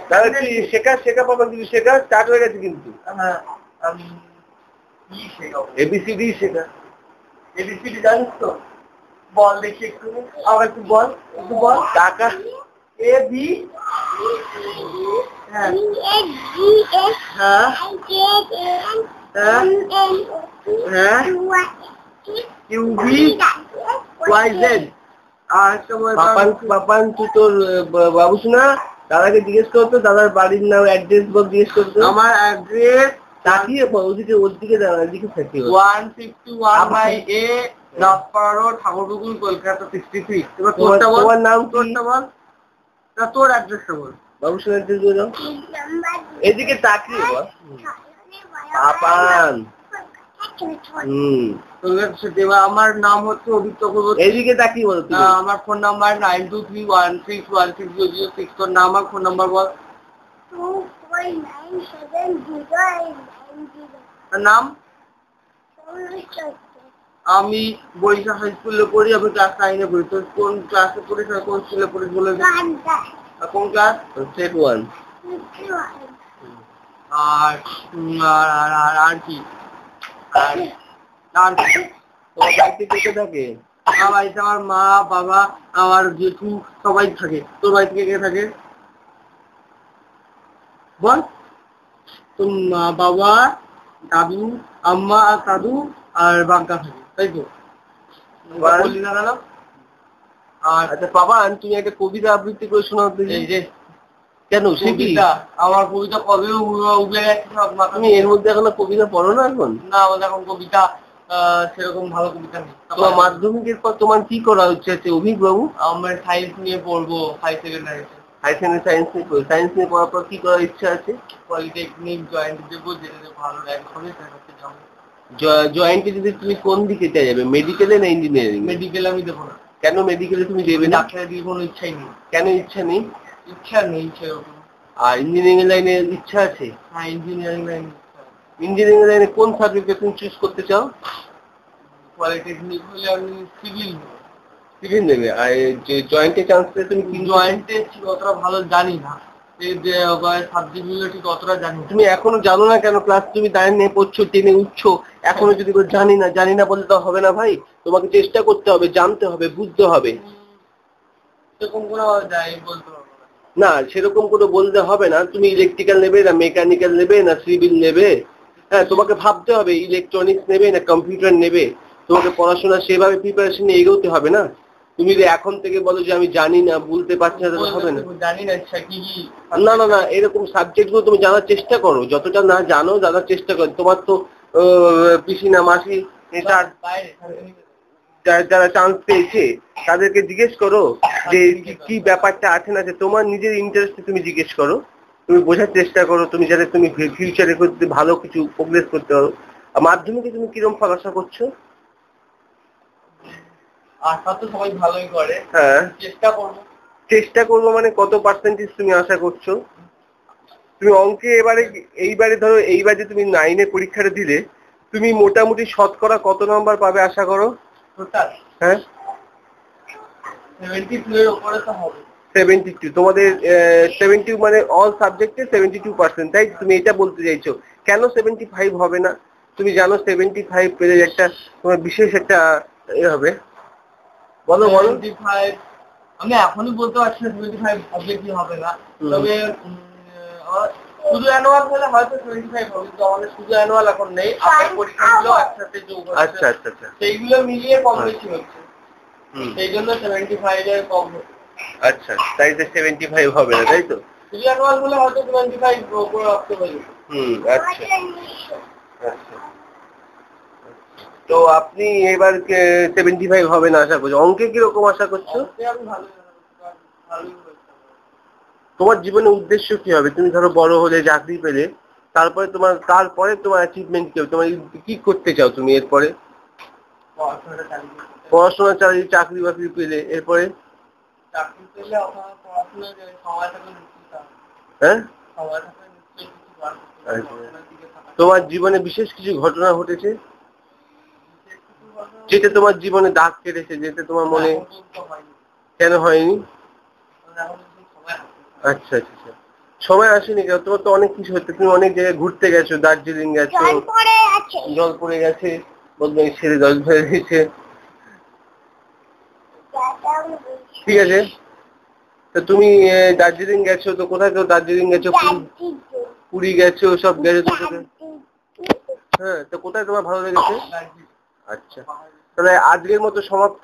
তাহলে তুই শেখা শেখা পাবা কিন্তু শেখা স্টার্ট হয়ে গেছে কিন্তু এবিসিডি শেখা এবিসিডি জানিস তো বল দেখি একটু আবার একটু বল টাকা এ বি হ্যাঁ U B Y Z Papan তুই তোর বাবু শোনা দাদাকে জিজ্ঞেস করতো দাদার বাড়ির নাম অ্যাড্রেস বল জিজ্ঞেস করতো আমার অ্যাড্রেস তাকিয়ে ওর দিকে থাকে 151 by A Rajpara road Thakurpukur Kolkata 63। এবার তোমার নাম তোরটা বল না তোর অ্যাড্রেসটা বল বাবু শোনা অ্যাড্রেস বলে দাও এদিকে তাকিয়ে বল পাপান আমার নাম হচ্ছে অভিক চক্রবর্তী এদিকে তাকিয়ে বল আমার ফোন নাম্বার 9231616006 তোর নাম আর ফোন নাম্বার বল 24970890 নাম আমি বরিশাল হাই স্কুলে পড়ি আমি ক্লাস 9 এ পড়ি তোর কোন ক্লাসে পড়িস আর কোন স্কুলে পড়িস বলে কোন ক্লাস স্টেট 1 আর কি আমার বাড়িতে আমার মা বাবা আমার জেঠু সবাই থাকে তোর বাড়ি থেকে কে থাকে বল তোর মা বাবা দাদু আম্মা আর দাদু আর বাঙ্কা থাকে তাই তো বললি না কেন আচ্ছা পাপান তুমি একটা কবিতা আবৃত্তি করে শোনাও এই যে কেন শিখি আমার কবিতা কবে উঠে গেছে সব তুমি এর মধ্যে এখনো কবিতা পড়ো না এখন না আমাদের এখন কবিতা সেরকম ভালো কবিতা নেই তোমার মাধ্যমিকের পর তোমার কি করা হচ্ছে অভিক বাবু আমরা সায়েন্স নিয়ে পড়বো হাই সেকেন্ডারিতে সায়েন্স নিয়ে পড়ার পর কি করার ইচ্ছা আছে পলিটেকনিক জয়েন্ট দেবো যেটাতে ভালো র্যাঙ্ক হবে সেটাতে যাবো জয়েন্টে যদি তুমি কোন দিকে যাবে মেডিকেলে না ইঞ্জিনিয়ারিং মেডিকেল আমি দেবো না কেন মেডিকেলে তুমি দেবে না ডাক্তারের দিকে কোনো ইচ্ছাই নেই কেন ইচ্ছা নেই সেরকম আর ইঞ্জিনিয়ারিং লাইনে ইচ্ছা আছে হ্যাঁ ইঞ্জিনিয়ারিং লাইনে কোন সাবজেক্টে তুমি চুজ করতে চাও পলিটেকনিক হলে আমি সিভিল নেবে আর যে জয়েন্টে চান্স পেলে তুমি কি জয়েন্টে অতটা ভালো জানি না সাবজেক্টগুলো ঠিক অতটা জানি তুমি এখনো জানো না কেন ক্লাস তুমি 9 পড়ছো 10 উঠছো এখনো যদি জানি না বললে তো হবে না ভাই তোমাকে চেষ্টা করতে হবে জানতে হবে বুঝতে হবে সেরকম কোনো বলতে হবে না সেরকম কোনো বলতে হবে না তুমি ইলেকট্রিক্যাল নেবে না মেকানিক্যাল নেবে না সিভিল নেবে হ্যাঁ তোমাকে ভাবতে হবে ইলেকট্রনিক্স নেবে না কম্পিউটার নেবে তোমাকে পড়াশোনা সেভাবে প্রিপারেশন নিয়ে এগোতে হবে না তুমি যদি এখন থেকে বলো যে আমি জানি না বলতে পারছি না তাহলে হবে না জানি না না এরকম সাবজেক্ট গুলো তুমি জানার চেষ্টা করো যতটা না জানো জানার চেষ্টা করো তোমার তো পিসি না মাসি যারা চান্স পেয়েছে তাদেরকে জিজ্ঞেস করো যে কি ব্যাপারটা আছে না তোমার নিজের ইন্টারেস্টে তুমি জিজ্ঞেস করো তুমি বোঝার চেষ্টা করো তুমি যাতে তুমি ফিউচারে ভালো কিছু প্রোগ্রেস করতে পারো মাধ্যমিকে তুমি কিরকম ফল আশা করছো আশা তো সবাই ভালোই করে হ্যাঁ চেষ্টা করবো মানে কত পার্সেন্টেজ তুমি আশা করছো তুমি অঙ্কে এইবারে ধরো এইবার যে তুমি 9 পরীক্ষাটা দিলে তুমি মোটামুটি শতকরা কত নাম্বার পাবে আশা করো হ্যাঁ 72 এর উপরে তো হবে 72 তোমাদের 70 মানে অল সাবজেক্টে 72%, তাই তুমি এটা বলতে চাইছো কেন 75 হবে না তুমি জানো 75 পেলে একটা তোমার বিশেষ একটা হবে বলো 75 আমি এখনই বলতে পারছি না 75 অবজেক্টিভ হবে না তবে শুধু অ্যানুয়াল হলে হয়তো 25 হবে কিন্তু আমাদের শুধু অ্যানুয়াল এখন নেই আপনার পরীক্ষাগুলো একসাথে যোগ হচ্ছে আচ্ছা সেইগুলো মিলিয়ে কম বেশি হচ্ছে সেই জন্য 75 এর কম হচ্ছে আচ্ছা তাই তো 75 হবে না তাই তো শুধু অ্যানুয়াল হলে হয়তো 25 উপরে আসতে পারে আচ্ছা তো আপনি এবার 75 হবে না আশা করছো অঙ্কে কিরকম আশা করছো তোমার জীবনের উদ্দেশ্য কি হবে তুমি ধরো বড় হলে চাকরি পেলে তারপরে তোমার অ্যাচিভমেন্ট কি হবে তোমার কি করতে চাও তুমি এরপরে পড়াশোনা চালিয়ে চাকরি বাকরি পেলে এরপরে হ্যাঁ তোমার জীবনে বিশেষ কিছু ঘটনা ঘটেছে যেটা তোমার জীবনে দাগ কেটেছে যেটা তোমার মনে কেন হয়নি মানে এখন সময় আসে। আচ্ছা আচ্ছা আচ্ছা। সময় আসেনি কেন? তোমার তো অনেক কিছু হচ্ছে, তুমি অনেক জায়গায় ঘুরতে গেছো, দার্জিলিং গেছো, জল পড়ে গেছে, বদমাই ছেড়ে জল ভরে দিয়েছে। ঠিক আছে, তা তুমি দার্জিলিং গেছো তো কোথায়, তো দার্জিলিং গেছো, পুরী গেছো, সব গেছো তো কোথায়? হ্যাঁ, তো কোথায় তোমার ভালো লেগেছে? আচ্ছা, তাহলে আজকের মতো সমাপ্ত।